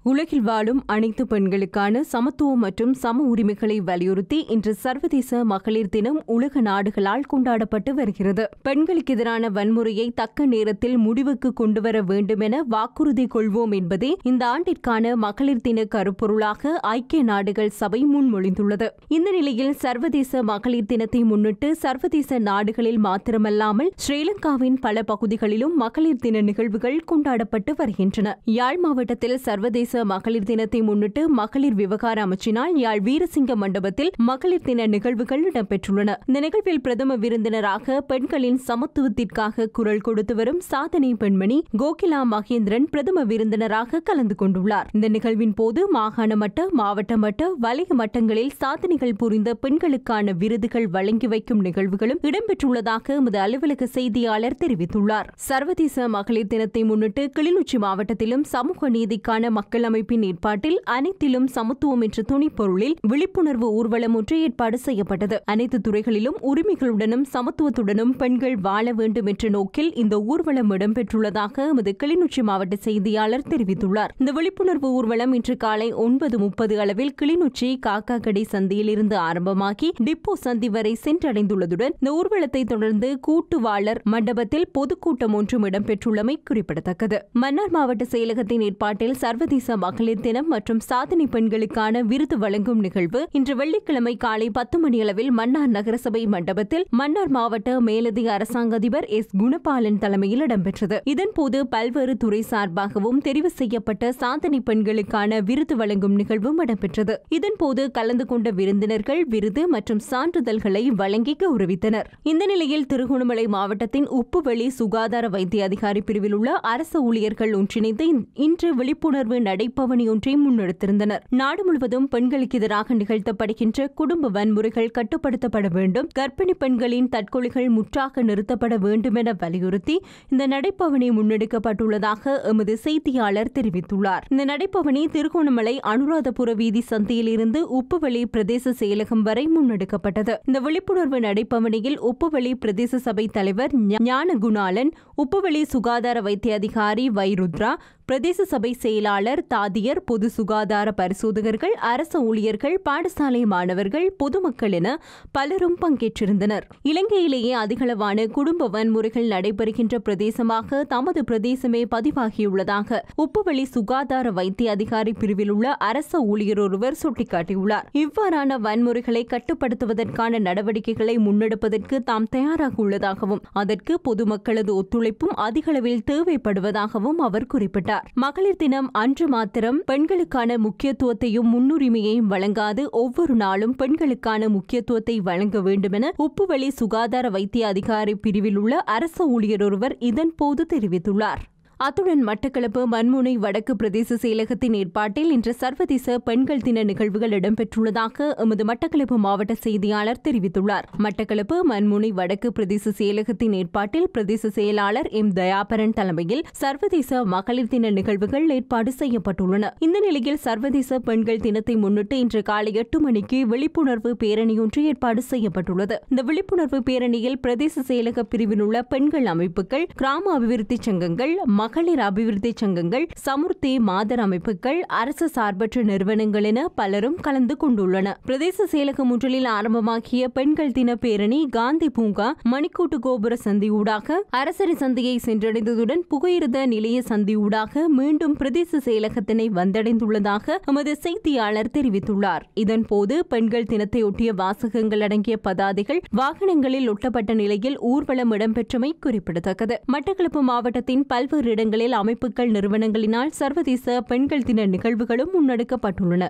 உலகில் வாழும் அனைத்து பெண்களுக்கான சமத்துவம் மற்றும் சம உரிமைகளை வலியுறுத்தி இன்று சர்வதேச மகளிர் தினம் உலக நாடுகளால் கொண்டாடப்பட்டு வருகிறது. பெண்களுக்கு எதிரான வன்முறையை தக்க நேரத்தில் முடிவுக்கு கொண்டுவர வேண்டும் என வாக்குறுதி கொள்வோம் என்பதே இந்த ஆண்டிற்கான மகளிர் தின கருப்பொருளாக ஐக்கிய நாடுகள் சபை முன்மொழிந்துள்ளது. இந்த நிலையில் சர்வதேச மகளிர் தினத்தை முன்னிட்டு சர்வதேச நாடுகளில் மாத்திரமல்லாமல் ஸ்ரீலங்காவின் பல பகுதிகளிலும் மகளிர் தின நிகழ்வுகள் கொண்டாடப்பட்டு வருகின்றன. யாழ் மாவட்டத்தில் சர்வதேச மகளிர் தினத்தை முன்னிட்டு மகளிர் விவகார அமைச்சினால் யாழ் வீரசிங்க மண்டபத்தில் மகளிர் தின நிகழ்வுகள் இடம்பெற்றுள்ளன. இந்த நிகழ்வில் பிரதம விருந்தினராக பெண்களின் சமத்துவத்திற்காக குரல் கொடுத்து வரும் சாதனை பெண்மணி கோகிலா மகேந்திரன் பிரதம விருந்தினராக கலந்து கொண்டுள்ளார். இந்த நிகழ்வின் போது மாகாண மட்ட, மாவட்ட மட்ட, வலய மட்டங்களில் சாதனைகள் புரிந்த பெண்களுக்கான விருதுகள் வழங்கி வைக்கும் நிகழ்வுகளும் இடம்பெற்றுள்ளதாக எமது அலுவலக செய்தியாளர் தெரிவித்துள்ளார். சர்வதேச மகளிர் தினத்தை முன்னிட்டு கிளிநொச்சி மாவட்டத்திலும் சமூக நீதிக்கான மக்கள் அமைப்பின் ஏற்பாட்டில் அனைத்திலும் சமத்துவம் என்ற துணிப்பொருளில் விழிப்புணர்வு ஊர்வலம் ஒன்று ஏற்பாடு செய்யப்பட்டது. அனைத்து துறைகளிலும் உரிமைகளுடனும் சமத்துவத்துடனும் பெண்கள் வாழ வேண்டும் என்ற நோக்கில் இந்த ஊர்வலம் இடம்பெற்றுள்ளதாக எமது கிளிநொச்சி மாவட்ட செய்தியாளர் தெரிவித்துள்ளார். இந்த விழிப்புணர்வு ஊர்வலம் இன்று காலை 9:30 அளவில் கிளிநொச்சி காக்காக்கடை சந்தியில் இருந்து ஆரம்பமாகி டிப்போ சந்தி வரை சென்றடைந்துள்ளதுடன் இந்த ஊர்வலத்தை தொடர்ந்து கூட்டுவாளர் மண்டபத்தில் பொதுக்கூட்டம் ஒன்றும் இடம்பெற்றுள்ளமை குறிப்பிடத்தக்கது. மன்னார் மாவட்ட செயலகத்தின் ஏற்பாட்டில் சர்வதேச மகளிர் தினம் மற்றும் சாதனை பெண்களுக்கான விருது வழங்கும் நிகழ்வு இன்று வெள்ளிக்கிழமை காலை 10 மணி அளவில் மன்னார் நகரசபை மண்டபத்தில் மன்னார் மாவட்ட மேலதிக அரசாங்க அதிபர் எஸ். குணபாலன் தலைமையில் இடம்பெற்றது. இதன்போது பல்வேறு துறை சார்பாகவும் தெரிவு செய்யப்பட்ட சாதனை பெண்களுக்கான விருது வழங்கும் நிகழ்வும் இடம்பெற்றது. இதன்போது கலந்து கொண்ட விருந்தினர்கள் விருது மற்றும் சான்றிதழ்களை வழங்கி கௌரவித்தனர். இந்த நிலையில் திருகோணமலை மாவட்டத்தின் உப்புவெளி சுகாதார வைத்திய அதிகாரி பிரிவில் உள்ள அரசு ஊழியர்கள் ஒன்றிணைந்து இன்று விழிப்புணர்வு நடைபவனி ஒன்றை முன்னெடுத்திருந்தனர். நாடு முழுவதும் பெண்களுக்கு எதிராக நிகழ்த்தப்படுகின்ற குடும்ப வன்முறைகள் கட்டுப்படுத்தப்பட வேண்டும், கர்ப்பிணி பெண்களின் தற்கொலைகள் முற்றாக நிறுத்தப்பட வேண்டும் என வலியுறுத்தி இந்த நடைபவனி முன்னெடுக்கப்பட்டுள்ளதாக எமது செய்தியாளர் தெரிவித்துள்ளார். இந்த நடைபவனி திருகோணமலை அனுராதபுர வீதி சந்தையில் இருந்து உப்புவெளி பிரதேச செயலகம் வரை முன்னெடுக்கப்பட்டது. இந்த விழிப்புணர்வு நடைபவனியில் உப்புவெளி பிரதேச சபை தலைவர் ஞானகுணாலன், உப்புவெளி சுகாதார வைத்திய அதிகாரி வைருத்ரா, பிரதேச சபை செயலாளர் தாதியர், பொது சுகாதார பரிசோதகர்கள், அரசு ஊழியர்கள், பாடசாலை மாணவர்கள், பொதுமக்கள் என பலரும் பங்கேற்றிருந்தனர். இலங்கையிலேயே அதிகளவான குடும்ப வன்முறைகள் நடைபெறுகின்ற பிரதேசமாக தமது பிரதேசமே பதிவாகியுள்ளதாக உப்புவெளி சுகாதார வைத்திய அதிகாரி பிரிவில் உள்ள அரசு ஊழியர் ஒருவர் சுட்டிக்காட்டியுள்ளார். இவ்வாறான வன்முறைகளை கட்டுப்படுத்துவதற்கான நடவடிக்கைகளை முன்னெடுப்பதற்கு தாம் தயாராக உள்ளதாகவும் அதற்கு பொதுமக்களது ஒத்துழைப்பும் அதிகளவில் தேவைப்படுவதாகவும் அவர் குறிப்பிட்டார். மகளிர் தினம் அன்று மாத்திரம் பெண்களுக்கான முக்கியத்துவத்தையும் முன்னுரிமையையும் வழங்காது ஒவ்வொரு நாளும் பெண்களுக்கான முக்கியத்துவத்தை வழங்க வேண்டும் என உப்புவெளி சுகாதார வைத்திய அதிகாரி பிரிவில் உள்ள அரசு ஊழியர் ஒருவர் இதன்போது தெரிவித்துள்ளார். அத்துடன் மட்டக்களப்பு மண்முனை வடக்கு பிரதேச செயலகத்தின் ஏற்பாட்டில் இன்று சர்வதேச பெண்கள் தின நிகழ்வுகள் இடம்பெற்றுள்ளதாக எமது மட்டக்களப்பு மாவட்ட செய்தியாளர் தெரிவித்துள்ளார். மட்டக்களப்பு மண்முனை வடக்கு பிரதேச செயலகத்தின் ஏற்பாட்டில் பிரதேச செயலாளர் எம். தயாபரன் தலைமையில் சர்வதேச மகளிர் தின நிகழ்வுகள் ஏற்பாடு செய்யப்பட்டுள்ளன. இந்த நிலையில் சர்வதேச பெண்கள் தினத்தை முன்னிட்டு இன்று காலை 8 மணிக்கு விழிப்புணர்வு பேரணியொன்று ஏற்பாடு செய்யப்பட்டுள்ளது. இந்த விழிப்புணர்வு பேரணியில் பிரதேச செயலக பிரிவில் உள்ள பெண்கள் அமைப்புகள், கிராம அபிவிருத்தி சங்கங்கள், மகளிர் அபிவிருத்தி சங்கங்கள், சமுர்த்தி மாதர் அமைப்புகள், அரசு சார்பற்ற நிறுவனங்கள் என பலரும் கலந்து கொண்டுள்ளனர். பிரதேச செயலகம் ஒன்றில் ஆரம்பமாகிய பெண்கள் தின பேரணி காந்தி பூங்கா, மணிக்கூட்டு கோபுர சந்தியூடாக அரசரி சந்தியை சென்றடைந்ததுடன் புகையிரத நிலைய சந்தியூடாக மீண்டும் பிரதேச செயலகத்தினை வந்தடைந்துள்ளதாக எமது செய்தியாளர் தெரிவித்துள்ளார். இதன்போது பெண்கள் தினத்தை ஒட்டிய வாசகங்கள் அடங்கிய பதாதைகள் வாகனங்களில் ஒட்டப்பட்ட நிலையில் ஊர்வலம் இடம்பெற்றமை குறிப்பிடத்தக்கது. மட்டக்களப்பு மாவட்டத்தின் பல்வேறு இடங்களில் அமைப்புகள், நிறுவனங்களினால் சர்வதேச பெண்கள் தின நிகழ்வுகளும் முன்னெடுக்கப்பட்டுள்ளன.